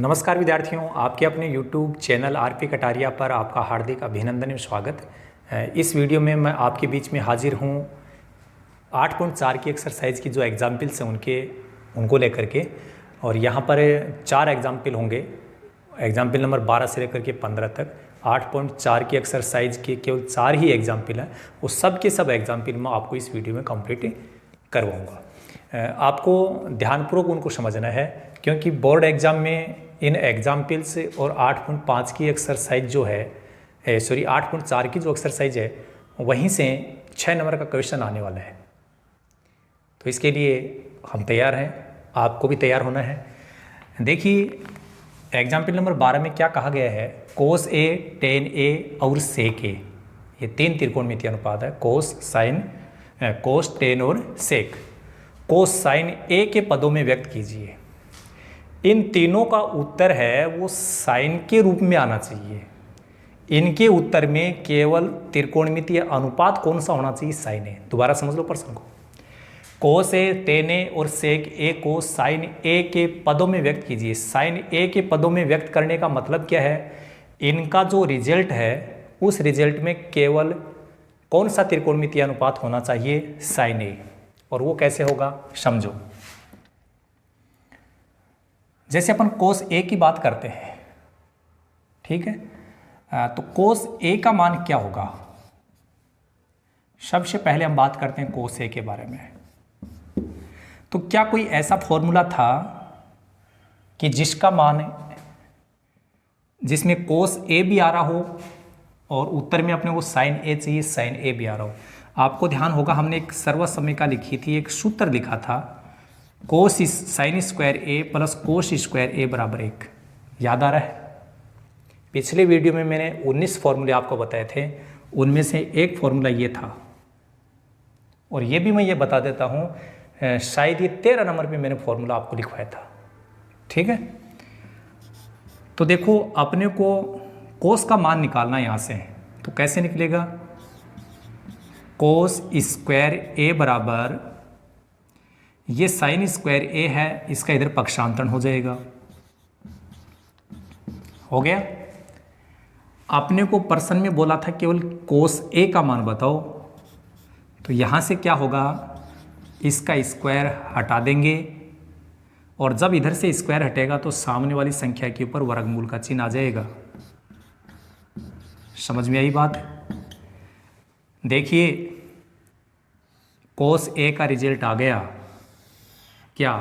नमस्कार विद्यार्थियों, आपके अपने YouTube चैनल आरपी कटारिया पर आपका हार्दिक अभिनंदन एवं स्वागत है। इस वीडियो में मैं आपके बीच में हाजिर हूँ 8.4 की एक्सरसाइज की जो एग्जाम्पल्स हैं उनको लेकर के। और यहाँ पर 4 एग्जाम्पल होंगे, एग्जाम्पल नंबर 12 से लेकर के 15 तक। 8.4 की एक्सरसाइज के केवल 4 ही एग्जाम्पल हैं, वो सब के सब एग्जाम्पल मैं आपको इस वीडियो में कंप्लीट करवाऊँगा। आपको ध्यानपूर्वक उनको समझना है, क्योंकि बोर्ड एग्जाम में इन एग्जाम्पल्स और 8.5 की एक्सरसाइज जो है 8.4 की जो एक्सरसाइज है वहीं से 6 नंबर का क्वेश्चन आने वाला है। तो इसके लिए हम तैयार हैं, आपको भी तैयार होना है। देखिए एग्जाम्पल नंबर 12 में क्या कहा गया है, कोस ए, टेन ए और सेक ए, ये 3 त्रिकोणमितीय अनुपात है। कोस, साइन, कोस, टेन और सेक। कोस साइन ए के पदों में व्यक्त कीजिए। इन तीनों का उत्तर है वो साइन के रूप में आना चाहिए। इनके उत्तर में केवल त्रिकोणमितीय अनुपात कौन सा होना चाहिए, साइन ए। दोबारा समझ लो प्रश्न को। कोस ए, टेन ए और सेक ए को साइन ए के पदों में व्यक्त कीजिए। साइन ए के पदों में व्यक्त करने का मतलब क्या है, इनका जो रिजल्ट है उस रिजल्ट में केवल कौन सा त्रिकोणमितीय अनुपात होना चाहिए, साइन ए। और वो कैसे होगा समझो। जैसे अपन कोस ए की बात करते हैं, ठीक है, तो कोस ए का मान क्या होगा। सबसे पहले हम बात करते हैं कोस ए के बारे में। तो क्या कोई ऐसा फॉर्मूला था कि जिसका मान, जिसमें कोस ए भी आ रहा हो और उत्तर में अपने को साइन ए चाहिए, साइन ए भी आ रहा हो। आपको ध्यान होगा हमने एक सर्वसमीका लिखी थी, एक सूत्र लिखा था, कोस साइन स्क्वायर ए प्लस कोस स्क्वायर ए बराबर 1। याद आ रहा है? पिछले वीडियो में मैंने 19 फॉर्मूले आपको बताए थे, उनमें से एक फॉर्मूला ये था। और ये भी मैं ये बता देता हूँ, शायद ये 13 नंबर पे मैंने फॉर्मूला आपको लिखवाया था, ठीक है। तो देखो अपने को कोस का मान निकालना है यहाँ से, तो कैसे निकलेगा, कोस स्क्वायर ए बराबर, ये साइन स्क्वायर ए है, इसका इधर पक्षांतरण हो जाएगा। हो गया। आपने को प्रश्न में बोला था केवल कोस ए का मान बताओ, तो यहां से क्या होगा, इसका स्क्वायर हटा देंगे और जब इधर से स्क्वायर हटेगा तो सामने वाली संख्या के ऊपर वर्गमूल का चिन्ह आ जाएगा। समझ में आई बात? देखिए कोस ए का रिजल्ट आ गया क्या,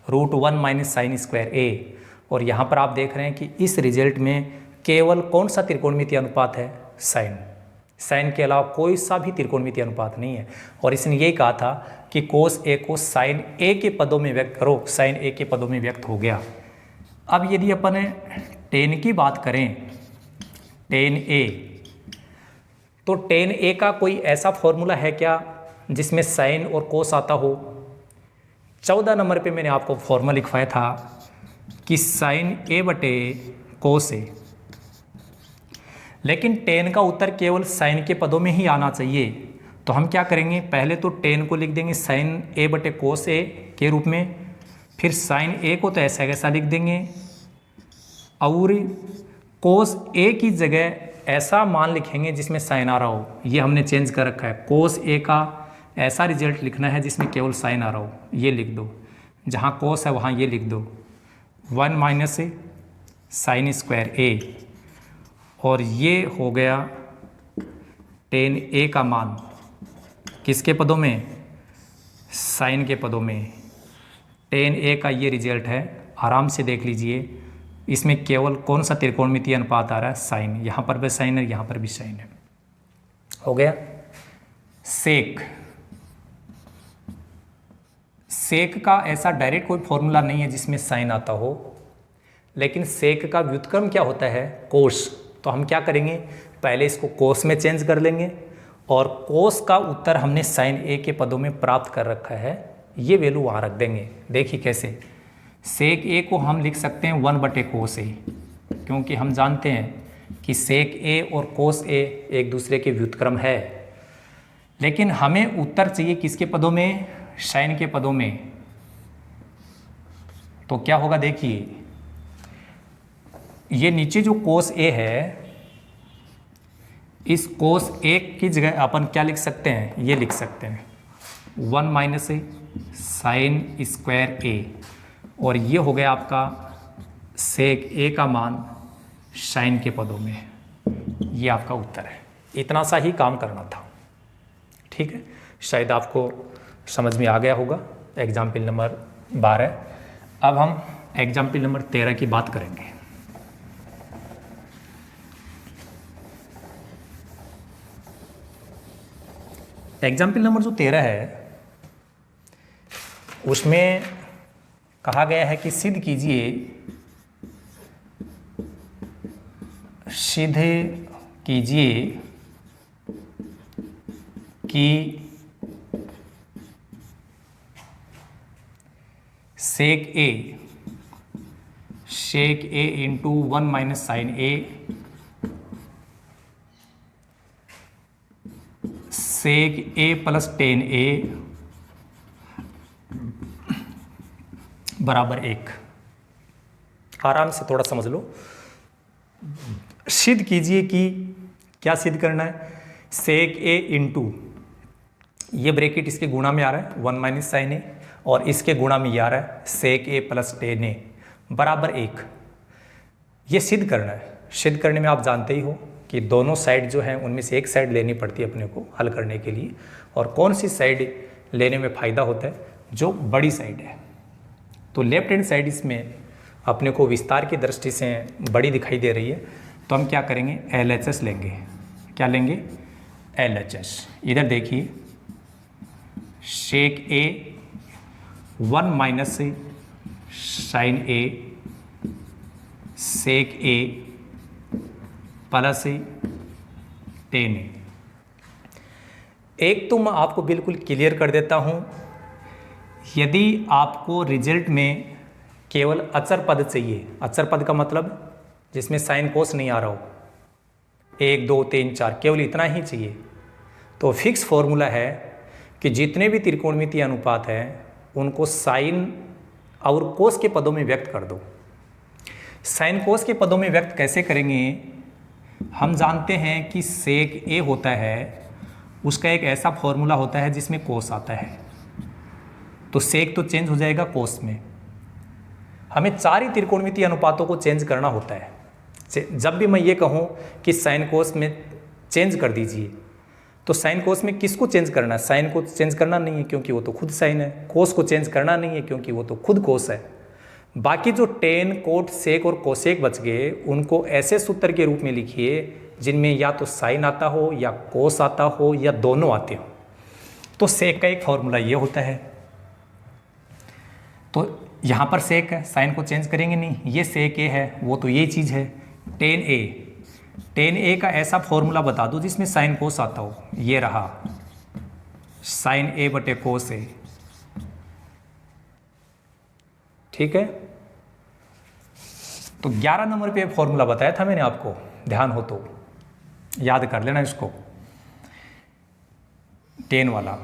√1 माइनस साइन स्क्वायर ए। और यहाँ पर आप देख रहे हैं कि इस रिजल्ट में केवल कौन सा त्रिकोणमितीय अनुपात है, साइन। साइन के अलावा कोई सा भी त्रिकोणमितीय अनुपात नहीं है। और इसने यही कहा था कि कोस ए को साइन ए के पदों में व्यक्त करो, साइन ए के पदों में व्यक्त हो गया। अब यदि अपन टेन की बात करें, टेन ए, तो टेन ए का कोई ऐसा फॉर्मूला है क्या जिसमें साइन और कोस आता हो। 14 नंबर पे मैंने आपको फॉर्मूला लिखवाया था कि साइन ए बटे कोस ए, लेकिन टेन का उत्तर केवल साइन के पदों में ही आना चाहिए। तो हम क्या करेंगे, पहले तो टेन को लिख देंगे साइन ए बटे कोस ए के रूप में, फिर साइन ए को तो ऐसा कैसा लिख देंगे और कोस ए की जगह ऐसा मान लिखेंगे जिसमें साइन आ रहा हो। ये हमने चेंज कर रखा है, कोस ए का ऐसा रिजल्ट लिखना है जिसमें केवल साइन आ रहा हो, ये लिख दो। जहाँ कोस है वहाँ ये लिख दो, 1 माइनस साइन स्क्वायर ए। और ये हो गया टेन ए का मान, किसके पदों में, साइन के पदों में। टेन ए का ये रिजल्ट है, आराम से देख लीजिए। इसमें केवल कौन सा त्रिकोणमितीय अनुपात आ रहा है, साइन। यहाँ पर भी साइन है, यहाँ पर भी साइन है। हो गया। सेक, सेक का ऐसा डायरेक्ट कोई फॉर्मूला नहीं है जिसमें साइन आता हो, लेकिन सेक का व्युत्क्रम क्या होता है, कोस। तो हम क्या करेंगे, पहले इसको कोस में चेंज कर लेंगे और कोस का उत्तर हमने साइन ए के पदों में प्राप्त कर रखा है, ये वैल्यू वहाँ रख देंगे। देखिए कैसे, सेक ए को हम लिख सकते हैं 1 बटे कोस ए, क्योंकि हम जानते हैं कि सेक ए और कोस ए एक दूसरे के व्युत्क्रम है। लेकिन हमें उत्तर चाहिए किसके पदों में, साइन के पदों में। तो क्या होगा देखिए, ये नीचे जो कोस ए है, इस कोस ए की जगह अपन क्या लिख सकते हैं, ये लिख सकते हैं 1 माइनस ए साइन स्क्वायर ए, और ये हो गया आपका सेक ए का मान साइन के पदों में। ये आपका उत्तर है। इतना सा ही काम करना था। ठीक है, शायद आपको समझ में आ गया होगा एग्जाम्पल नंबर 12। अब हम एग्जाम्पल नंबर 13 की बात करेंगे। एग्जाम्पल नंबर जो 13 है उसमें कहा गया है कि सिद्ध कीजिए कि सेक ए इंटू 1 माइनस साइन ए सेक ए प्लस टेन ए बराबर 1। आराम से थोड़ा समझ लो। सिद्ध कीजिए कि क्या सिद्ध करना है, सेक ए इंटू, ये ब्रैकेट इसके गुणा में आ रहा है 1 माइनस साइन ए, और इसके गुणा में ये आ रहा है सेक ए प्लस टेन ए बराबर 1। ये सिद्ध करना है। सिद्ध करने में आप जानते ही हो कि दोनों साइड जो हैं उनमें से एक साइड लेनी पड़ती है अपने को हल करने के लिए, और कौन सी साइड लेने में फ़ायदा होता है, जो बड़ी साइड है। तो लेफ्ट हैंड साइड इसमें अपने को विस्तार की दृष्टि से बड़ी दिखाई दे रही है, तो हम क्या करेंगे, LHS लेंगे। क्या लेंगे, LHS। इधर देखिए सेक ए 1 माइनस साइन ए सेक ए प्लस टेन ए। एक तो मैं आपको बिल्कुल क्लियर कर देता हूँ, यदि आपको रिजल्ट में केवल अचर पद चाहिए, अचर पद का मतलब जिसमें साइन कोस नहीं आ रहा हो, 1 2 3 4, केवल इतना ही चाहिए, तो फिक्स फॉर्मूला है कि जितने भी त्रिकोणमितीय अनुपात हैं उनको साइन और कोस के पदों में व्यक्त कर दो। साइन कोस के पदों में व्यक्त कैसे करेंगे, हम जानते हैं कि सेक ए होता है, उसका एक ऐसा फॉर्मूला होता है जिसमें कोस आता है, तो सेक तो चेंज हो जाएगा कोस में। हमें 4 ही त्रिकोणमितीय अनुपातों को चेंज करना होता है। जब भी मैं ये कहूँ कि साइन कोस में चेंज कर दीजिए, तो साइन कोस में किसको चेंज करना है, साइन को चेंज करना नहीं है क्योंकि वो तो खुद साइन है, कोस को चेंज करना नहीं है क्योंकि वो तो खुद कोस है। बाकी जो टेन, कोट, सेक और कोसेक बच गए, उनको ऐसे सूत्र के रूप में लिखिए जिनमें या तो साइन आता हो या कोस आता हो या दोनों आते हो। तो सेक का एक फॉर्मूला ये होता है, तो यहाँ पर सेक है, साइन को चेंज करेंगे नहीं, ये सेक ए है, वो तो ये चीज़ है। टेन ए का ऐसा फॉर्मूला बता दो जिसमें साइन कोस आता हो, ये रहा साइन ए बटे कोस ए। ठीक है, तो 11 नंबर पे फॉर्मूला बताया था मैंने आपको, ध्यान हो तो याद कर लेना इसको, टेन वाला।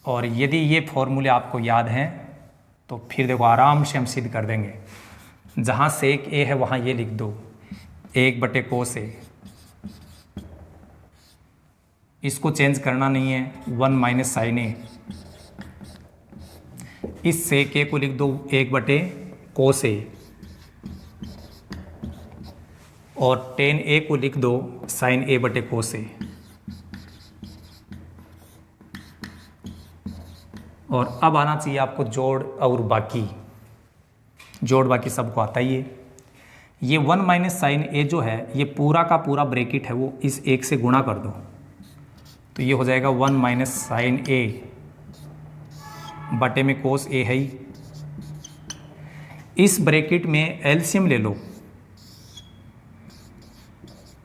और यदि ये फॉर्मूले आपको याद हैं तो फिर देखो आराम से हम सिद्ध कर देंगे। जहाँ सेक ए है वहाँ ये लिख दो 1 बटे कोस ए, इसको चेंज करना नहीं है, 1 माइनस साइन ए, इस सेक ए को लिख दो 1 बटे कोस ए, और टेन ए को लिख दो साइन ए बटे कोस ए। और अब आना चाहिए आपको जोड़ और बाकी, जोड़ बाकी सबको आता ही है। ये 1 माइनस साइन ए जो है, ये पूरा का पूरा ब्रैकेट है, वो इस 1 से गुणा कर दो, तो ये हो जाएगा 1 माइनस साइन ए बटे में कोस ए है ही। इस ब्रैकेट में एलसीएम ले लो,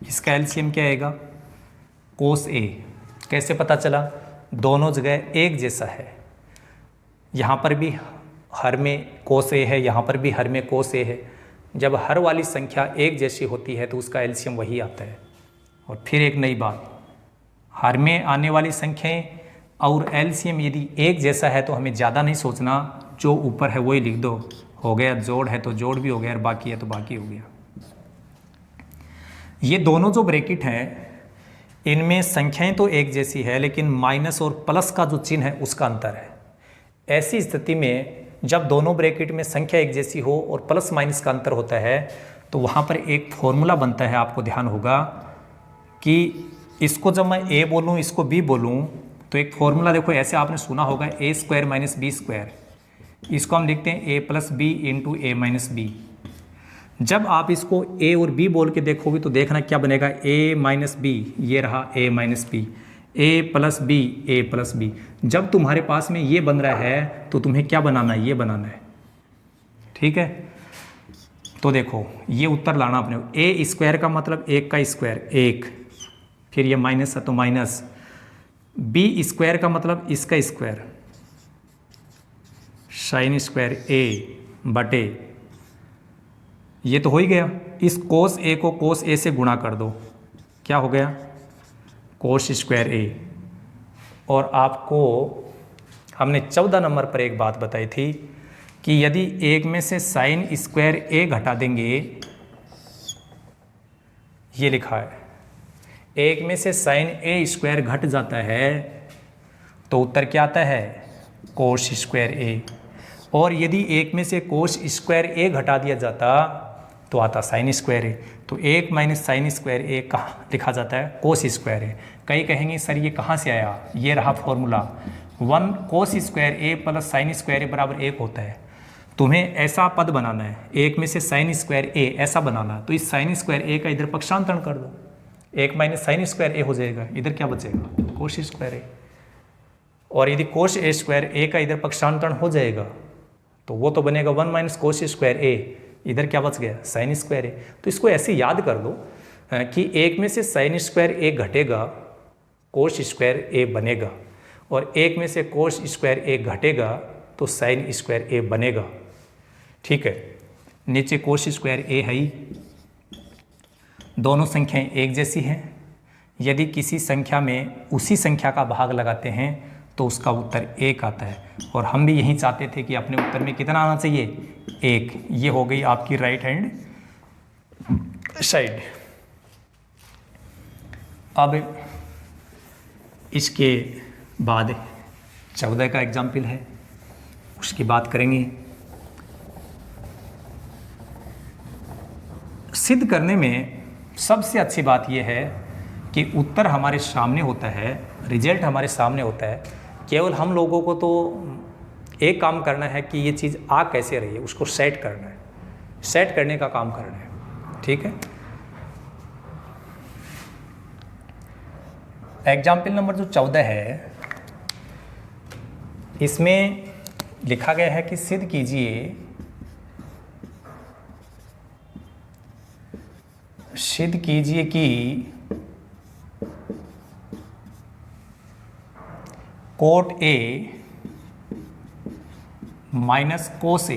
इसका एलसीएम क्या आएगा, कोस ए। कैसे पता चला, दोनों जगह एक जैसा है, यहाँ पर भी हर में कोस ए है, यहाँ पर भी हर में कोस ए है। जब हर वाली संख्या एक जैसी होती है तो उसका एलसीएम वही आता है। और फिर एक नई बात, हर में आने वाली संख्याएं और एलसीएम यदि एक जैसा है तो हमें ज़्यादा नहीं सोचना, जो ऊपर है वही लिख दो, हो गया। जोड़ है तो जोड़ भी हो गया और बाकी है तो बाकी हो गया। ये दोनों जो ब्रैकेट हैं इनमें संख्याएं तो एक जैसी है, लेकिन माइनस और प्लस का जो चिन्ह है उसका अंतर है। ऐसी स्थिति में जब दोनों ब्रैकेट में संख्या एक जैसी हो और प्लस माइनस का अंतर होता है तो वहाँ पर एक फॉर्मूला बनता है, आपको ध्यान होगा कि इसको जब मैं ए बोलूँ इसको बी बोलूँ तो एक फॉर्मूला देखो ऐसे आपने सुना होगा, ए स्क्वायर माइनस बी स्क्वायर। इसको हम लिखते हैं ए प्लस बी इंटू ए माइनस बी। जब आप इसको ए और बी बोल के देखोगे तो देखना क्या बनेगा, ए माइनस बी, ये रहा ए माइनस बी, ए प्लस बी, ए प्लस बी। जब तुम्हारे पास में ये बन रहा है तो तुम्हें क्या बनाना है, ये बनाना है। ठीक है, तो देखो ये उत्तर लाना अपने। ए स्क्वायर का मतलब एक का स्क्वायर एक, फिर ये माइनस है तो माइनस। बी स्क्वायर का मतलब इसका स्क्वायर, साइन स्क्वायर ए बटे, ये तो हो ही गया। इस कोस ए को कोस ए से गुणा कर दो, क्या हो गया, कोस स्क्वायर ए। और आपको हमने 14 नंबर पर एक बात बताई थी कि यदि एक में से साइन स्क्वायर ए घटा देंगे, ये लिखा है, एक में से साइन ए स्क्वायर घट जाता है तो उत्तर क्या आता है, कोस स्क्वायर ए। और यदि एक में से कोस स्क्वायर ए घटा दिया जाता तो आता साइन स्क्वायर ए। तो एक माइनस साइन स्क्वायर ए कहाँ लिखा जाता है, कोस स्क्वायर ए। कई कहेंगे सर ये कहाँ से आया, ये रहा फॉर्मूला, 1 कोस स्क्वायर ए प्लस साइन स्क्वायर ए बराबर 1 होता है। तुम्हें ऐसा पद बनाना है, एक में से साइन स्क्वायर ए ऐसा बनाना, तो इस साइन स्क्वायर ए का इधर पक्षांतरण कर दो, 1 माइनस साइन स्क्वायर ए हो जाएगा, इधर क्या बचेगा, कोस स्क्वायर ए। और यदि कोस ए स्क्वायर ए का इधर पक्षांतरण हो जाएगा तो वो तो बनेगा 1 माइनस कोस स्क्वायर ए, इधर क्या बच गया, साइन स्क्वायर ए। तो इसको ऐसे याद कर दो कि एक में से साइन स्क्वायर ए घटेगा, कोस स्क्वायर ए बनेगा, और एक में से कोस स्क्वायर ए घटेगा तो साइन स्क्वायर ए बनेगा। ठीक है, नीचे कोस स्क्वायर ए है ही, दोनों संख्याएं एक जैसी हैं। यदि किसी संख्या में उसी संख्या का भाग लगाते हैं तो उसका उत्तर 1 आता है, और हम भी यही चाहते थे कि अपने उत्तर में कितना आना चाहिए, 1। ये हो गई आपकी राइट हैंड साइड। अब इसके बाद 14 का एग्जाम्पल है, उसकी बात करेंगे। सिद्ध करने में सबसे अच्छी बात यह है कि उत्तर हमारे सामने होता है, रिजल्ट हमारे सामने होता है, केवल हम लोगों को तो एक काम करना है कि ये चीज़ आ कैसे रही है उसको सेट करना है, सेट करने का काम करना है। ठीक है, एग्जाम्पल नंबर जो 14 है इसमें लिखा गया है कि सिद्ध कीजिए, सिद्ध कीजिए कि कोट ए माइनस कोस ए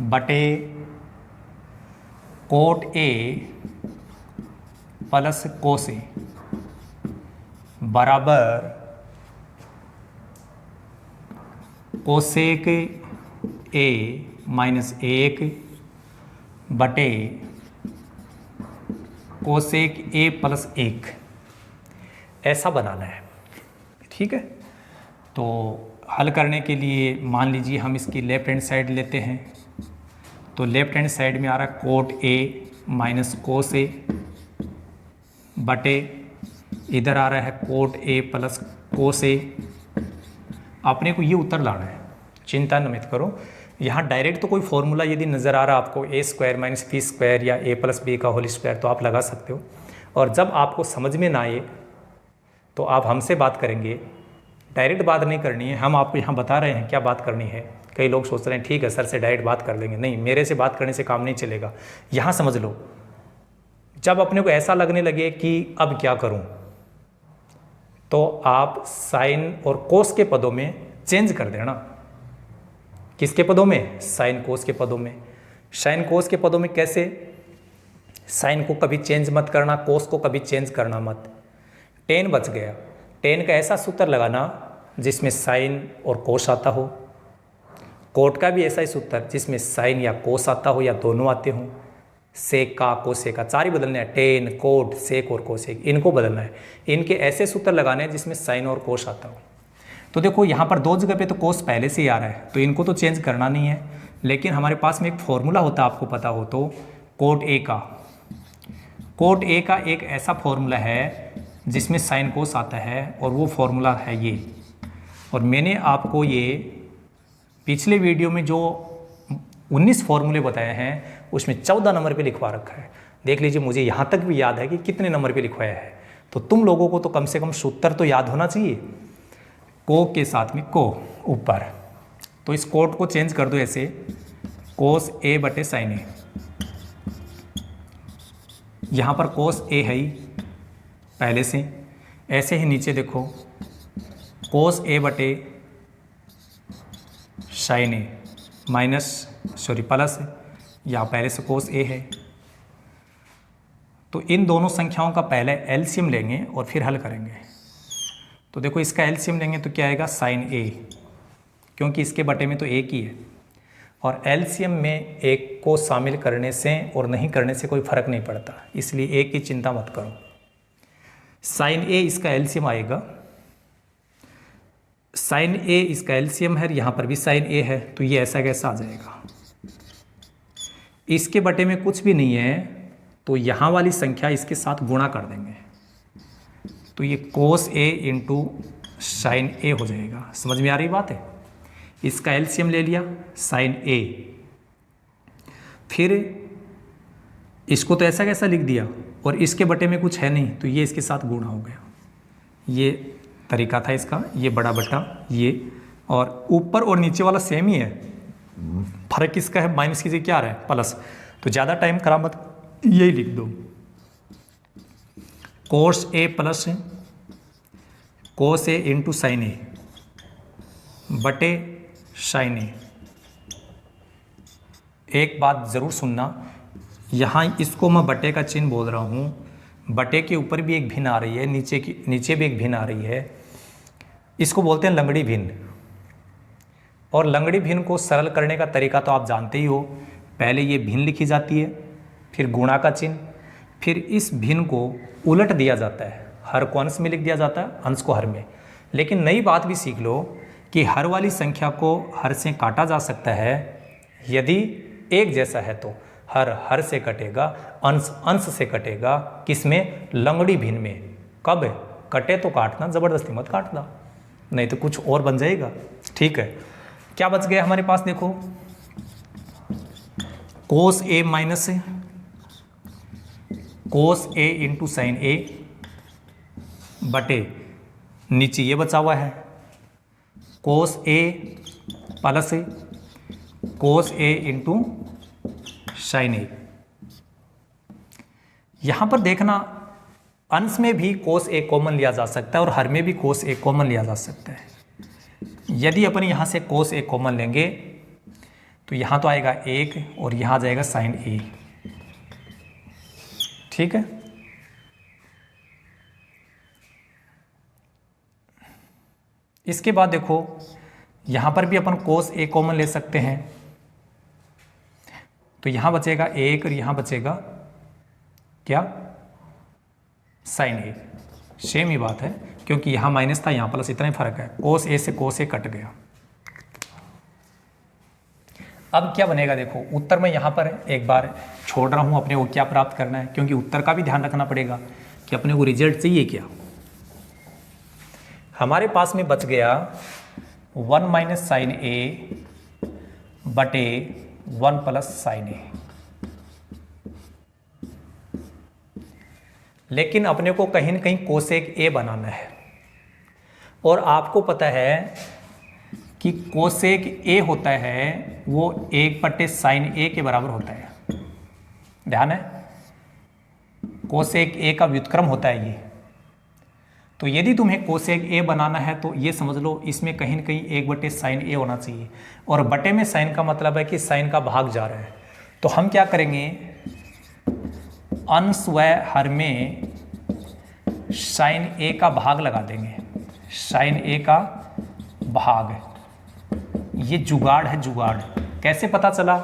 बटे कोट ए प्लस कोस ए बराबर कोसेक ए माइनस 1 बटे कोसेक ए प्लस 1, ऐसा बनाना है। ठीक है, तो हल करने के लिए मान लीजिए हम इसकी लेफ्ट हैंड साइड लेते हैं, तो लेफ्ट हैंड साइड में आ रहा है कोट ए माइनस कोस ए बटे, इधर आ रहा है कोट ए प्लस कोस ए। अपने को ये उत्तर लाना है, चिंता न मत करो। यहाँ डायरेक्ट तो कोई फॉर्मूला यदि नज़र आ रहा आपको ए स्क्वायर माइनस बी स्क्वायर या ए प्लस बी का होल स्क्वायर तो आप लगा सकते हो, और जब आपको समझ में ना आए तो आप हमसे बात करेंगे। डायरेक्ट बात नहीं करनी है, हम आपको यहाँ बता रहे हैं क्या बात करनी है। कई लोग सोच रहे हैं ठीक है सर से डायरेक्ट बात कर लेंगे, नहीं, मेरे से बात करने से काम नहीं चलेगा। यहाँ समझ लो, जब अपने को ऐसा लगने लगे कि अब क्या करूँ, तो आप साइन और कोस के पदों में चेंज कर देना। किसके पदों में, साइन कोस के पदों में। साइन कोस के पदों में कैसे, साइन को कभी चेंज मत करना, कोस को कभी चेंज करना मत। टेन बच गया, टेन का ऐसा सूत्र लगाना जिसमें साइन और कोस आता हो। कोट का भी ऐसा ही सूत्र जिसमें साइन या कोस आता हो या दोनों आते हों। सेक का, कोसेक का, चार ही बदलने हैं, टेन, कोट, सेक और कोसेक, इनको बदलना है। इनके ऐसे सूत्र लगाने हैं जिसमें साइन और कोस आता हो। तो देखो यहाँ पर दो जगह पे तो कोस पहले से ही आ रहा है, तो इनको तो चेंज करना नहीं है, लेकिन हमारे पास में एक फॉर्मूला होता है, आपको पता हो तो, कोट ए का। कोट ए का एक ऐसा फॉर्मूला है जिसमें साइन कोस आता है, और वो फॉर्मूला है ये। और मैंने आपको ये पिछले वीडियो में जो 19 फॉर्मूले बताए हैं उसमें 14 नंबर पे लिखवा रखा है। देख लीजिए, मुझे यहाँ तक भी याद है कि कितने नंबर पे लिखवाया है। तो तुम लोगों को तो कम से कम सूत्र तो याद होना चाहिए। को के साथ में को ऊपर, तो इस कोट को चेंज कर दो ऐसे, कोस ए बटे साइन ए। यहाँ पर कोस ए है ही पहले से, ऐसे ही नीचे देखो कोस ए बटे साइन ए प्लस, यहाँ पहले से कोस ए है। तो इन दोनों संख्याओं का पहले एलसीएम लेंगे और फिर हल करेंगे। तो देखो इसका एलसीएम लेंगे तो क्या आएगा, साइन ए, क्योंकि इसके बटे में तो एक ही है, और एलसीएम में एक को शामिल करने से और नहीं करने से कोई फर्क नहीं पड़ता, इसलिए एक की चिंता मत करो। साइन ए इसका एलसीएम आएगा, साइन ए इसका एलसीएम है, यहाँ पर भी साइन ए है, तो ये ऐसा कैसा आ जाएगा। इसके बटे में कुछ भी नहीं है, तो यहाँ वाली संख्या इसके साथ गुणा कर देंगे, तो ये कोस ए इंटू साइन ए हो जाएगा। समझ में आ रही बात है। इसका एलसीएम ले लिया साइन ए, फिर इसको तो ऐसा कैसा लिख दिया, और इसके बटे में कुछ है नहीं, तो ये इसके साथ गुणा हो गया। ये तरीका था इसका, ये बड़ा बटा ये, और ऊपर और नीचे वाला सेम ही है, फर्क किसका है, माइनस की जगह क्या आ रहा है, प्लस। तो ज़्यादा टाइम खराब मत, यही लिख दो, कोस ए प्लस कोस ए इंटू साइन ए बटे साइन ए। एक बात ज़रूर सुनना, यहाँ इसको मैं बटे का चिन्ह बोल रहा हूँ, बटे के ऊपर भी एक भिन्न आ रही है, नीचे भी एक भिन्न आ रही है, इसको बोलते हैं लंगड़ी भिन्न। और लंगड़ी भिन्न को सरल करने का तरीका तो आप जानते ही हो, पहले ये भिन्न लिखी जाती है, फिर गुणा का चिन्ह, फिर इस भिन्न को उलट दिया जाता है, हर को अंश में लिख दिया जाता है, अंश को हर में। लेकिन नई बात भी सीख लो कि हर वाली संख्या को हर से काटा जा सकता है, यदि एक जैसा है तो हर से कटेगा, अंश अंश से कटेगा, किसमें, लंगड़ी भिन्न में। कब कटे तो काटना, ज़बरदस्ती मत काटना, नहीं तो कुछ और बन जाएगा। ठीक है, क्या बच गया हमारे पास, देखो कोस ए माइनस कोस ए इंटू साइन ए बटे नीचे ये बचा हुआ है कोस ए प्लस कोस ए इंटू साइन ए। यहां पर देखना, अंश में भी कोस ए कॉमन लिया जा सकता है और हर में भी कोस ए कॉमन लिया जा सकता है। यदि अपन यहां से कोस ए कॉमन लेंगे तो यहां तो आएगा एक और यहां जाएगा साइन ए। ठीक है, इसके बाद देखो यहां पर भी अपन कोस ए कॉमन ले सकते हैं, तो यहां बचेगा एक और यहां बचेगा क्या, साइन ए। सेम ही बात है, क्योंकि यहां माइनस था यहां प्लस, इतना ही फर्क है, कोस ए से कोस ए कट गया। अब क्या बनेगा, देखो उत्तर में यहां पर एक बार छोड़ रहा हूं, अपने को क्या प्राप्त करना है, क्योंकि उत्तर का भी ध्यान रखना पड़ेगा कि अपने को रिजल्ट चाहिए क्या। हमारे पास में बच गया 1 माइनस साइन ए बटे 1 प्लस साइन ए। लेकिन अपने को कहीं ना कहीं कोसेक ए बनाना है, और आपको पता है कि कोसेक ए होता है वो 1 बटे साइन ए के बराबर होता है। ध्यान है, कोसेक ए का व्युत्क्रम होता है ये। तो यदि तुम्हें कोसेक ए बनाना है तो ये समझ लो इसमें कहीं ना कहीं 1 बटे साइन ए होना चाहिए, और बटे में साइन का मतलब है कि साइन का भाग जा रहा है। तो हम क्या करेंगे, अंश व हर में साइन ए का भाग लगा देंगे, साइन ए का भाग। ये जुगाड़ है, जुगाड़। कैसे पता चला,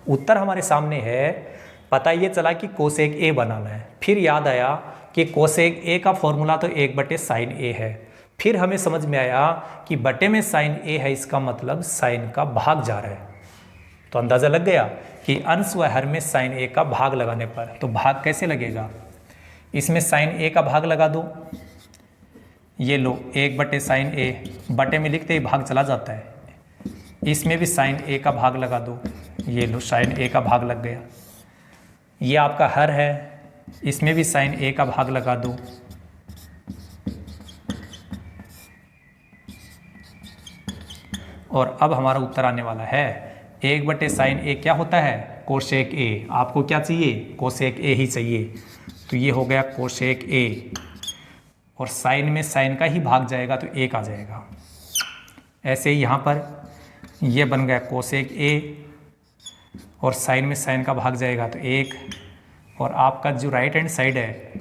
उत्तर हमारे सामने है, पता ये चला कि कोसेक ए बनाना है। फिर याद आया कि कोसेक ए का फॉर्मूला तो 1/sin ए है। फिर हमें समझ में आया कि बटे में sin ए है, इसका मतलब sin का भाग जा रहा है। तो अंदाज़ा लग गया कि अंश व हर में sin ए का भाग लगाने पर, तो भाग कैसे लगेगा, इसमें sin ए का भाग लगा दो, ये लो 1/sin ए, बटे में लिखते ही भाग चला जाता है। इसमें भी sin ए का भाग लगा दो, ये लो sin ए का भाग लग गया। ये आपका हर है, इसमें भी sin ए का भाग लगा दो, और अब हमारा उत्तर आने वाला है 1/sin ए क्या होता है, कोसेक ए। आपको क्या चाहिए, कोसेक ए ही चाहिए, तो ये हो गया कोसेक ए, और साइन में साइन का ही भाग जाएगा तो 1 आ जाएगा। ऐसे ही यहाँ पर ये बन गया कोसेक ए, और साइन में साइन का भाग जाएगा तो 1, और आपका जो राइट हैंड साइड है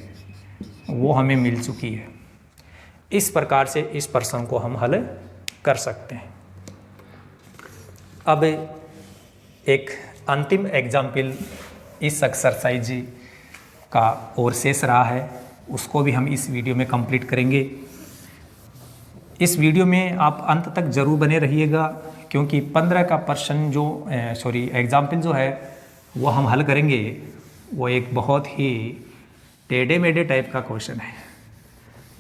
वो हमें मिल चुकी है। इस प्रकार से इस प्रश्न को हम हल कर सकते हैं। अब एक अंतिम एग्जाम्पल इस एक्सरसाइज का और शेष रहा है, उसको भी हम इस वीडियो में कंप्लीट करेंगे। इस वीडियो में आप अंत तक जरूर बने रहिएगा, क्योंकि 15 का प्रश्न जो एग्जाम्पल जो है वो हम हल करेंगे, वो एक बहुत ही टेढ़े मेढ़े टाइप का क्वेश्चन है।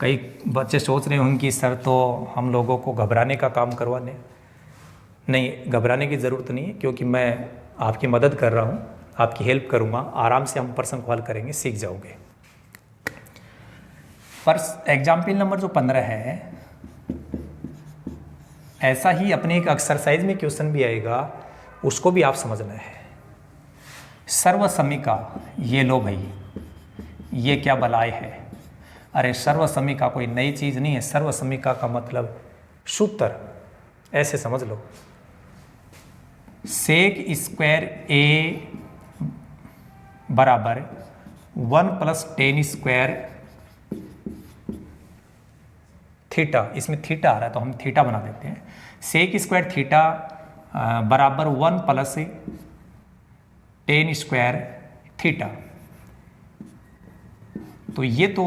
कई बच्चे सोच रहे होंगे कि सर तो हम लोगों को घबराने का काम करवाने, नहीं, घबराने की ज़रूरत नहीं है, क्योंकि मैं आपकी मदद कर रहा हूँ, आपकी हेल्प करूँगा। आराम से हम प्रश्न को हल करेंगे, सीख जाओगे। पर एग्जाम्पल नंबर जो 15 है, ऐसा ही अपने एक एक्सरसाइज में क्वेश्चन भी आएगा, उसको भी आप समझना है। सर्वसमिका, ये लो भाई, ये क्या बलाय है। अरे सर्वसमिका कोई नई चीज़ नहीं है। सर्वसमिका का मतलब सूत्र ऐसे समझ लो, सेक स्क्वायर ए बराबर 1 + tan स्क्वायर थीटा। इसमें थीटा आ रहा है तो हम थीटा बना देते हैं। सेक स्क्वायर थीटा बराबर 1 + tan स्क्वायर थीटा। तो ये तो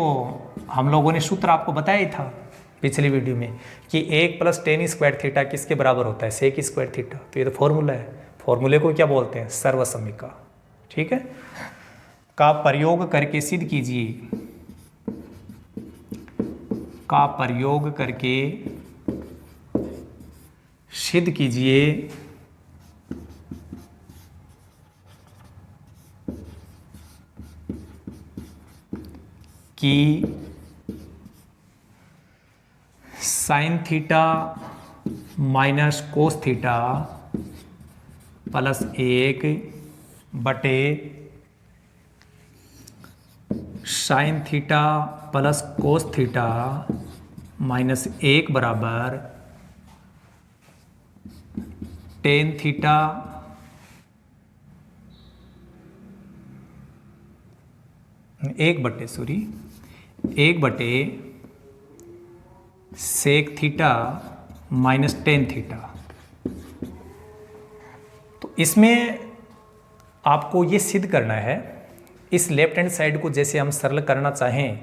हम लोगों ने सूत्र आपको बताया ही था पिछली वीडियो में कि 1 + tan स्क्वायर थीटा किसके बराबर होता है, सेक स्क्वायर थीटा। तो ये तो फॉर्मूला है, फॉर्मूले को क्या बोलते हैं, सर्वसमिका। ठीक है, का प्रयोग करके सिद्ध कीजिए, का प्रयोग करके सिद्ध कीजिए कि sine theta minus cos theta plus 1 बटे sine theta plus cos theta minus 1 बराबर टेन थीटा एक बटे sec theta minus tan theta. तो इसमें आपको ये सिद्ध करना है, इस लेफ्ट हैंड साइड को जैसे हम सरल करना चाहें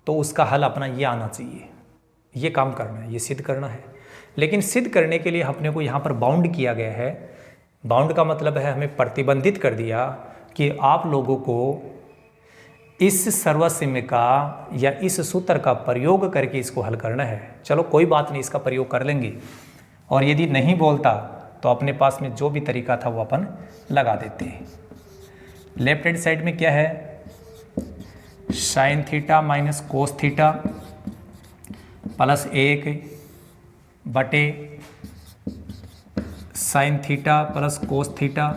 तो उसका हल अपना ये आना चाहिए, ये काम करना है, ये सिद्ध करना है। लेकिन सिद्ध करने के लिए अपने को यहाँ पर बाउंड किया गया है। बाउंड का मतलब है हमें प्रतिबंधित कर दिया कि आप लोगों को इस सर्वसमिका या इस सूत्र का प्रयोग करके इसको हल करना है। चलो कोई बात नहीं, इसका प्रयोग कर लेंगे, और यदि नहीं बोलता तो अपने पास में जो भी तरीका था वो अपन लगा देते हैं। लेफ्ट हैंड साइड में क्या है, sign theta minus cos theta plus 1 बटे sine theta plus cos theta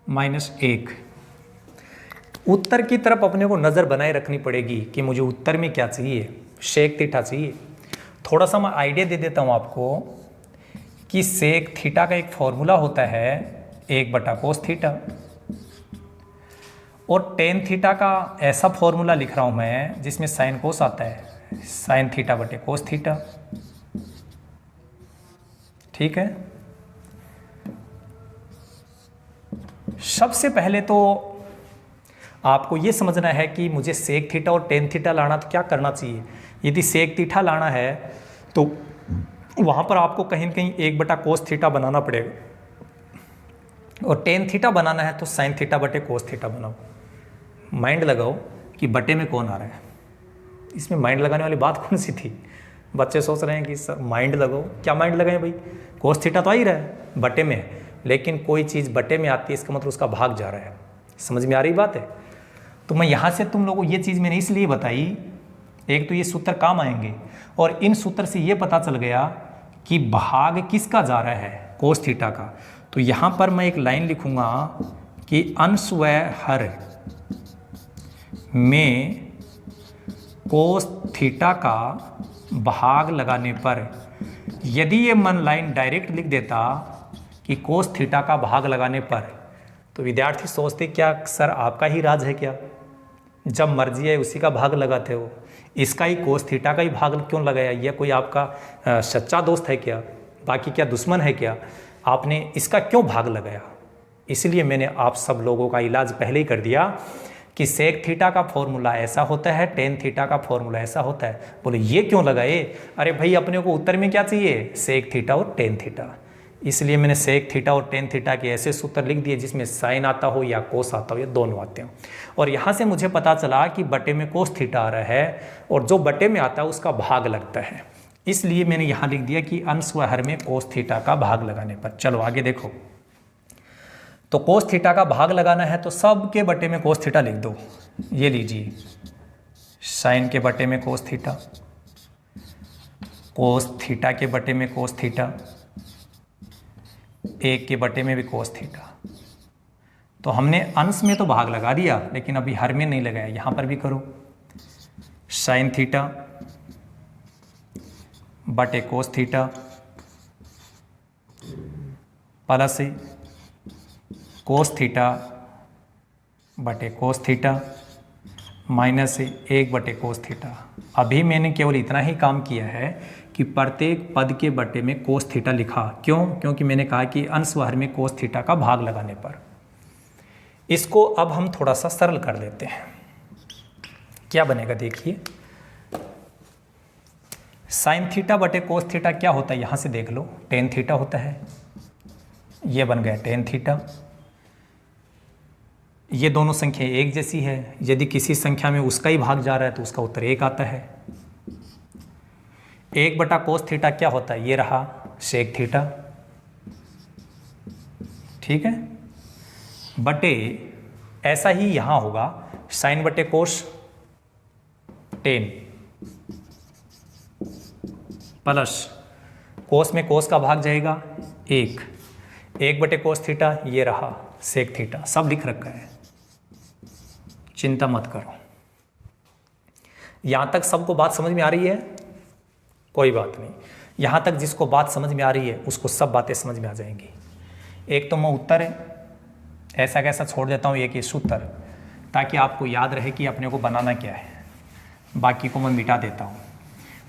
minus 1। उत्तर की तरफ अपने को नज़र बनाए रखनी पड़ेगी कि मुझे उत्तर में क्या चाहिए, सेक थीटा चाहिए। थोड़ा सा मैं आइडिया दे देता हूँ आपको कि सेक थीटा का एक फॉर्मूला होता है 1/cos थीटा, और टेन थीटा का ऐसा फॉर्मूला लिख रहा हूँ मैं जिसमें साइन कोस आता है, साइन थीटा बटे कोस थीटा। ठीक है, सबसे पहले तो आपको ये समझना है कि मुझे सेक थीटा और टेन थीटा लाना तो क्या करना चाहिए। यदि सेक थीटा लाना है तो वहाँ पर आपको कहीं न कहीं 1 बटा कोस थीटा बनाना पड़ेगा, और टेन थीटा बनाना है तो साइन थीटा बटे कोस थीटा बनाओ। माइंड लगाओ कि बटे में कौन आ रहा है, इसमें माइंड लगाने वाली बात कौन सी थी। बच्चे सोच रहे हैं कि सर माइंड लगाओ, क्या माइंड लगाएं भाई, कोस थीटा तो आ ही रहा है बटे में, लेकिन कोई चीज़ बटे में आती है इसका मतलब उसका भाग जा रहा है। समझ में आ रही बात है। तो मैं यहाँ से तुम लोगों को ये चीज़ मैंने इसलिए बताई, एक तो ये सूत्र काम आएंगे, और इन सूत्र से ये पता चल गया कि भाग किसका जा रहा है, कोस थीटा का। तो यहाँ पर मैं एक लाइन लिखूँगा कि अंश व हर में कोस थीटा का भाग लगाने पर, यदि ये मन लाइन डायरेक्ट लिख देता कि कोस थीटा का भाग लगाने पर, तो विद्यार्थी सोचते क्या सर आपका ही राज है क्या, जब मर्जी है उसी का भाग लगाते हो, इसका ही कोस थीटा का ही भाग क्यों लगाया, यह कोई आपका सच्चा दोस्त है क्या, बाकी क्या दुश्मन है क्या, आपने इसका क्यों भाग लगाया। इसलिए मैंने आप सब लोगों का इलाज पहले ही कर दिया कि सेक थीटा का फॉर्मूला ऐसा होता है, टेन थीटा का फॉर्मूला ऐसा होता है। बोले ये क्यों लगाए, अरे भाई अपने को उत्तर में क्या चाहिए, सेक थीटा और टेन थीटा। इसलिए मैंने सेक थीटा और टेन थीटा के ऐसे सूत्र लिख दिए जिसमें साइन आता हो या कोस आता हो या दोनों आते हो। और यहाँ से मुझे पता चला कि बटे में कोस थीटा आ रहा है, और जो बटे में आता है उसका भाग लगता है, इसलिए मैंने यहाँ लिख दिया कि अंश व हर में कोस थीटा का भाग लगाने पर। चलो आगे देखो, तो कोस थीटा का भाग लगाना है तो सब के बटे में कोस थीटा लिख दो। ये लीजिए, साइन के बटे में कोस थीटा, कोस थीटा के बटे में कोस थीटा, एक के बटे में भी कोस थीटा। तो हमने अंश में तो भाग लगा दिया, लेकिन अभी हर में नहीं लगाया। यहाँ पर भी करो, साइन थीटा बटे कोस थीटा प्लस कोस थीटा बटे कोस थीटा माइनस 1 बटे कोस थीटा। अभी मैंने केवल इतना ही काम किया है कि प्रत्येक पद के बटे में कोस थीटा लिखा। क्यों? क्योंकि मैंने कहा कि अंश व हर में कोस थीटा का भाग लगाने पर। इसको अब हम थोड़ा सा सरल कर लेते हैं। क्या बनेगा देखिए, साइन थीटा बटे कोस थीटा क्या होता है, यहाँ से देख लो, टेन थीटा होता है। ये बन गया टेन थीटा। ये दोनों संख्या एक जैसी है, यदि किसी संख्या में उसका ही भाग जा रहा है तो उसका उत्तर 1 आता है। 1 बटा कोस थीटा क्या होता है, ये रहा सेक थीटा, ठीक है, बटे ऐसा ही यहाँ होगा साइन बटे कोस टेन प्लस कोस में कोस का भाग जाएगा 1 बटे कोस थीटा, ये रहा सेक थीटा। सब लिख रखा है, चिंता मत करो। यहाँ तक सबको बात समझ में आ रही है? कोई बात नहीं, यहाँ तक जिसको बात समझ में आ रही है उसको सब बातें समझ में आ जाएंगी। एक तो मैं उत्तर ऐसा कैसा छोड़ देता हूँ एक ये सूत्र, ताकि आपको याद रहे कि अपने को बनाना क्या है। बाकी को मैं मिटा देता हूँ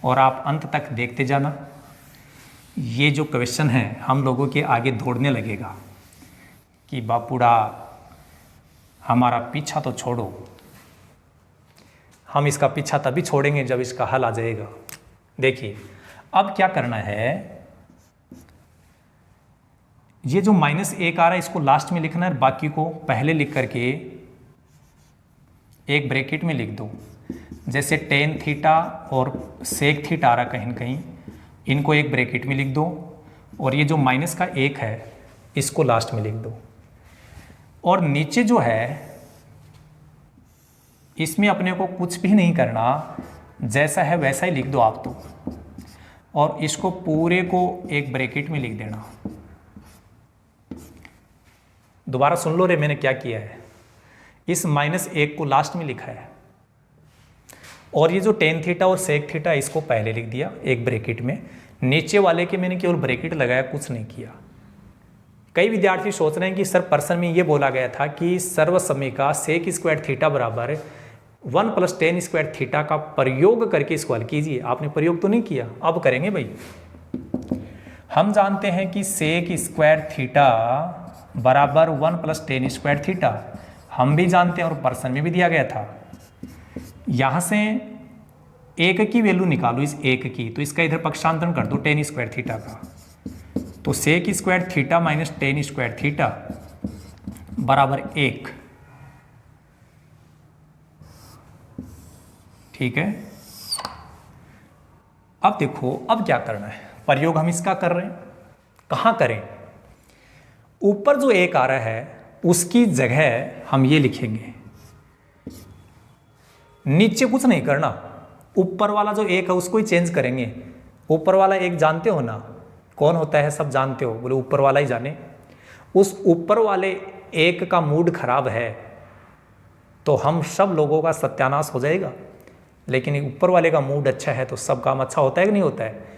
और आप अंत तक देखते जाना। ये जो क्वेश्चन है हम लोगों के आगे दौड़ने लगेगा कि बापूड़ा हमारा पीछा तो छोड़ो, हम इसका पीछा तभी छोड़ेंगे जब इसका हल आ जाएगा। देखिए अब क्या करना है, ये जो -1 आ रहा है इसको लास्ट में लिखना है, बाकी को पहले लिख करके एक ब्रैकेट में लिख दो। जैसे टेन थीटा और सेक थीटा आ रहा कहीं न कहीं, इनको एक ब्रैकेट में लिख दो, और ये जो -1 है इसको लास्ट में लिख दो। और नीचे जो है इसमें अपने को कुछ भी नहीं करना, जैसा है वैसा ही लिख दो आप तो, और इसको पूरे को एक ब्रैकेट में लिख देना। दोबारा सुन लो रे, मैंने क्या किया है, इस -1 को लास्ट में लिखा है, और ये जो टेन थीटा और सेक थीटा इसको पहले लिख दिया एक ब्रैकेट में। नीचे वाले के मैंने केवल ब्रैकेट लगाया, कुछ नहीं किया। कई विद्यार्थी सोच रहे हैं कि सर प्रश्न में ये बोला गया था कि सर्वसमय का सेक स्क्वायर थीटा बराबर 1 + टेन स्क्वायर थीटा का प्रयोग करके इसको हल कीजिए। आपने प्रयोग तो नहीं किया, अब करेंगे भाई। हम जानते हैं कि सेक स्क्वायर थीटा बराबर 1 प्लस टेन स्क्वायर थीटा, हम भी जानते हैं और पर्सन में भी दिया गया था। यहाँ से एक की वैल्यू निकालो, इस एक की, तो इसका इधर पक्षांतरण कर दो टेन स्क्वायर थीटा का, तो sec square theta minus tan square theta बराबर 1। ठीक है, अब देखो अब क्या करना है, प्रयोग हम इसका कर रहे हैं, कहाँ करें, ऊपर जो एक आ रहा है उसकी जगह हम ये लिखेंगे, नीचे कुछ नहीं करना, ऊपर वाला जो एक है उसको ही चेंज करेंगे। ऊपर वाला एक जानते हो ना, कौन होता है, सब जानते हो, बोले ऊपर वाला ही जाने। उस ऊपर वाले एक का मूड खराब है तो हम सब लोगों का सत्यानाश हो जाएगा, लेकिन ऊपर वाले का मूड अच्छा है तो सब काम अच्छा होता है कि नहीं होता है।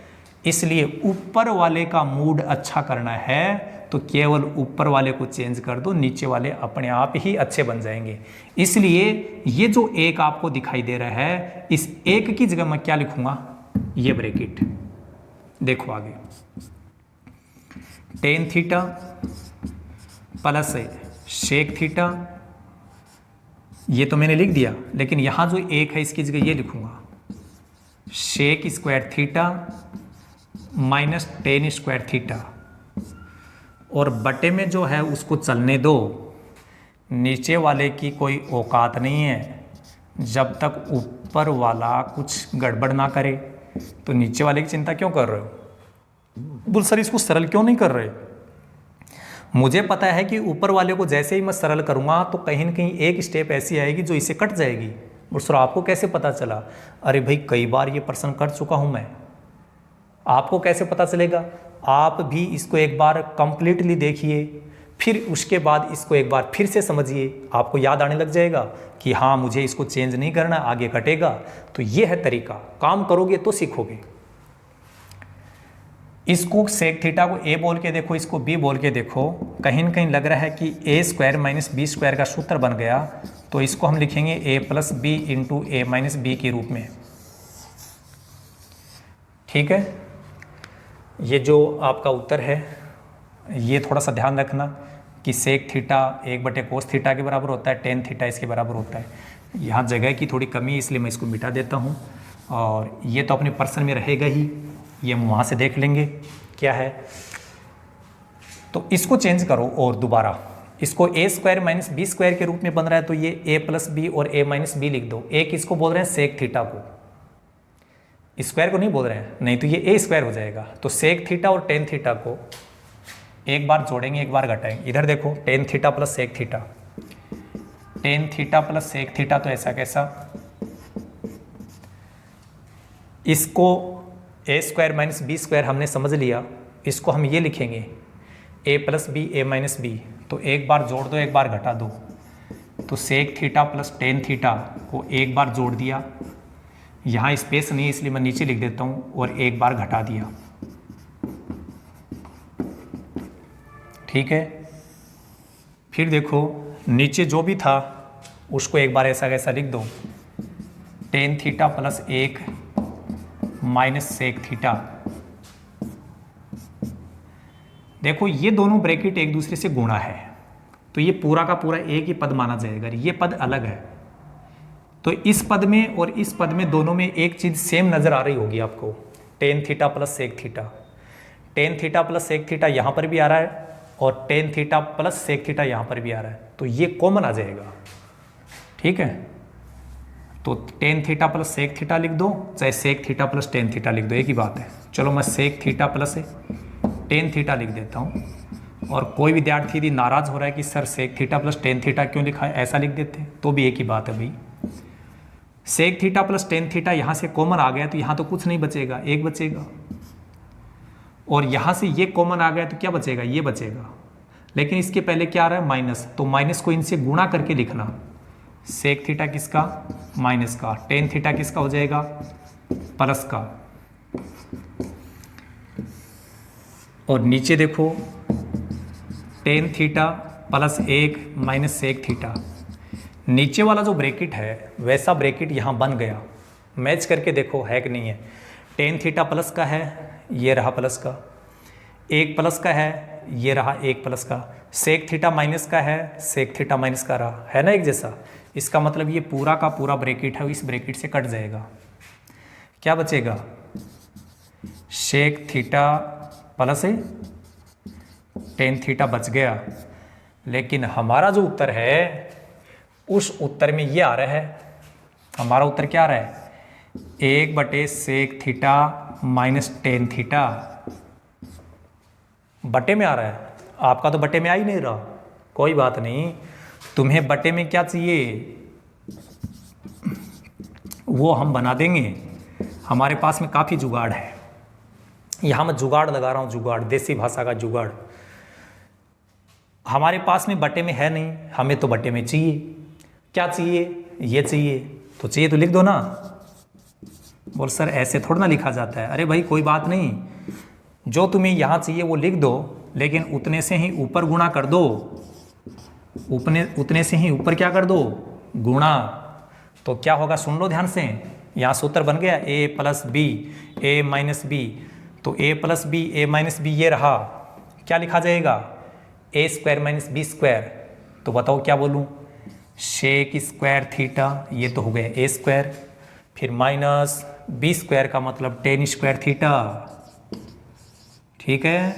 इसलिए ऊपर वाले का मूड अच्छा करना है तो केवल ऊपर वाले को चेंज कर दो, नीचे वाले अपने आप ही अच्छे बन जाएंगे। इसलिए ये जो एक आपको दिखाई दे रहा है, इस एक की जगह मैं क्या लिखूंगा, ये ब्रैकेट देखो आगे, tan theta plus sec theta, ये तो मैंने लिख दिया, लेकिन यहां जो एक है इसकी जगह ये लिखूंगा, sec square theta minus tan square theta, और बटे में जो है उसको चलने दो, नीचे वाले की कोई औकात नहीं है, जब तक ऊपर वाला कुछ गड़बड़ ना करे। तो नीचे वाले की चिंता क्यों कर रहे हो, बोल सर इसको सरल क्यों नहीं कर रहे। मुझे पता है कि ऊपर वाले को जैसे ही मैं सरल करूँगा तो कहीं ना कहीं एक स्टेप ऐसी आएगी जो इसे कट जाएगी। और सर आपको कैसे पता चला, अरे भाई कई बार ये प्रश्न कर चुका हूँ मैं। आपको कैसे पता चलेगा, आप भी इसको एक बार कंप्लीटली देखिए, फिर उसके बाद इसको एक बार फिर से समझिए, आपको याद आने लग जाएगा कि हाँ मुझे इसको चेंज नहीं करना, आगे कटेगा। तो ये है तरीका, काम करोगे तो सीखोगे। इसको सेक थीटा को ए बोल के देखो, इसको बी बोल के देखो, कहीं ना कहीं लग रहा है कि ए स्क्वायर माइनस बी स्क्वायर का सूत्र बन गया, तो इसको हम लिखेंगे a plus B into A minus B के रूप में। ठीक है, ये जो आपका उत्तर है ये थोड़ा सा ध्यान रखना कि सेक थीटा 1/cos थीटा के बराबर होता है, टेन थीटा इसके बराबर होता है। यहाँ जगह की थोड़ी कमी है इसलिए मैं इसको मिटा देता हूँ, और ये तो अपने पर्सन में रहेगा ही, ये हम वहाँ से देख लेंगे क्या है। तो इसको चेंज करो और दोबारा इसको a square minus b square के रूप में बन रहा है, तो ये ए प्लस बी और ए माइनस बी लिख दो। एक इसको बोल रहे हैं सेक थीटा को, स्क्वायर को नहीं बोल रहे हैं, नहीं तो ये ए स्क्वायर हो जाएगा। तो सेक थीटा और टेन थीटा को एक बार जोड़ेंगे एक बार घटाएंगे। इधर देखो tan theta plus sec theta, tan theta plus sec theta, तो ऐसा कैसा, इसको a square minus b square हमने समझ लिया, इसको हम ये लिखेंगे a plus b a minus b, तो एक बार जोड़ दो एक बार घटा दो, तो sec theta plus tan theta को एक बार जोड़ दिया, यहाँ स्पेस नहीं है इसलिए मैं नीचे लिख देता हूँ, और एक बार घटा दिया। ठीक है, फिर देखो नीचे जो भी था उसको एक बार ऐसा कैसा लिख दो, टेन थीटा प्लस एक माइनस सेक थीटा। देखो ये दोनों ब्रैकेट एक दूसरे से गुणा है, तो ये पूरा का पूरा एक ही पद माना जाएगा, ये पद अलग है। तो इस पद में और इस पद में दोनों में एक चीज सेम नजर आ रही होगी आपको, tan theta plus sec theta. Tan theta plus sec theta यहाँ पर भी आ रहा है और tan theta plus sec theta यहाँ पर भी आ रहा है, तो ये कॉमन आ जाएगा। ठीक है, तो tan theta plus sec theta लिख दो, चाहे sec theta plus tan theta लिख दो, एक ही बात है। चलो मैं sec theta plus tan theta लिख देता हूँ। और कोई विद्यार्थी यदि नाराज हो रहा है कि sir sec theta plus tan theta क्यों लिखा है, ऐसा लिख देते तो भी एक ही बात है भाई। Sec theta plus tan theta यहाँ से कॉमन आ गया तो यहाँ तो कुछ नहीं बचेगा, एक बचेगा, और यहाँ से ये कॉमन आ गया तो क्या बचेगा, ये बचेगा। लेकिन इसके पहले क्या आ रहा है, माइनस, तो माइनस को इनसे गुणा करके लिखना, सेक थीटा किसका, माइनस का, टेन थीटा किसका हो जाएगा, प्लस का। और नीचे देखो टेन थीटा प्लस एक माइनस सेक थीटा, नीचे वाला जो ब्रैकेट है वैसा ब्रैकेट यहाँ बन गया। मैच करके देखो है कि नहीं है। टेन थीटा प्लस का है, ये रहा प्लस का, एक प्लस का है, ये रहा एक प्लस का, सेक थीटा माइनस का है, सेक थीटा माइनस का रहा, है ना एक जैसा। इसका मतलब ये पूरा का पूरा ब्रैकेट है, इस ब्रैकेट से कट जाएगा। क्या बचेगा, sec theta plus tan theta बच गया। लेकिन हमारा जो उत्तर है उस उत्तर में ये आ रहा है, हमारा उत्तर क्या आ रहा है, 1/सेक थीटा माइनस टेन थीटा बटे में आ रहा है। आपका तो बटे में आ ही नहीं रहा, कोई बात नहीं, तुम्हें बटे में क्या चाहिए वो हम बना देंगे, हमारे पास में काफ़ी जुगाड़ है। यहाँ मैं जुगाड़ लगा रहा हूँ, जुगाड़, देसी भाषा का जुगाड़। हमारे पास में बटे में है नहीं, हमें तो बटे में चाहिए। क्या चाहिए, ये चाहिए, तो चाहिए तो लिख दो ना। बोल सर ऐसे थोड़ा ना लिखा जाता है। अरे भाई कोई बात नहीं, जो तुम्हें यहाँ चाहिए वो लिख दो, लेकिन उतने से ही ऊपर गुणा कर दो, उतने से ही ऊपर क्या कर दो, गुणा। तो क्या होगा सुन लो ध्यान से, यहाँ सूत्र बन गया a plus b a minus b, तो a plus b a minus b ये रहा, क्या लिखा जाएगा, a square minus b square. तो बताओ क्या बोलूँ, सेक स्क्वायर थीटा, ये तो हो गया a स्क्वायर, फिर माइनस बी स्क्वायर का मतलब टेन स्क्वायर थीटा, ठीक है,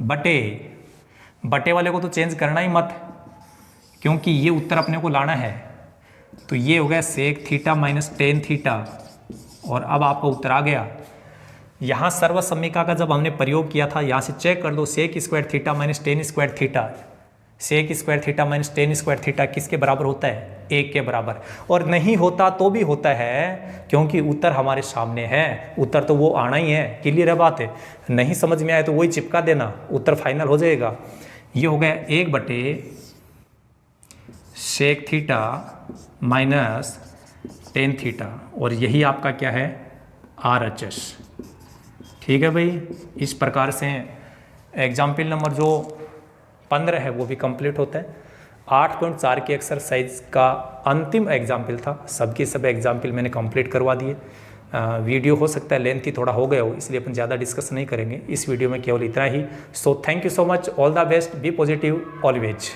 बटे वाले को तो चेंज करना ही मत, क्योंकि ये उत्तर अपने को लाना है। तो ये हो गया sec theta minus tan theta, और अब आपका उत्तर आ गया। यहाँ सर्वसमीका का जब हमने प्रयोग किया था, यहाँ से चेक कर दो, sec square theta minus tan square theta, sec square theta minus tan square theta किसके बराबर होता है, 1 के बराबर। और नहीं होता तो भी होता है, क्योंकि उत्तर हमारे सामने है, उत्तर तो वो आना ही है। क्लियर है बात है, नहीं समझ में आए तो वही चिपका देना, उत्तर फाइनल हो जाएगा। ये हो गया 1/सेक थीटा माइनस टेन थीटा, और यही आपका क्या है, RHS। ठीक है भाई, इस प्रकार से एग्जाम्पल नंबर जो 15 है वो भी कंप्लीट होता है। 8.4 की एक्सरसाइज का अंतिम एग्जाम्पल था, सबके सब एग्जाम्पल मैंने कंप्लीट करवा दिए। वीडियो हो सकता है लेंथी थोड़ा हो गया हो, इसलिए अपन ज़्यादा डिस्कस नहीं करेंगे इस वीडियो में, केवल इतना ही। So thank you so much, all the best, be positive always.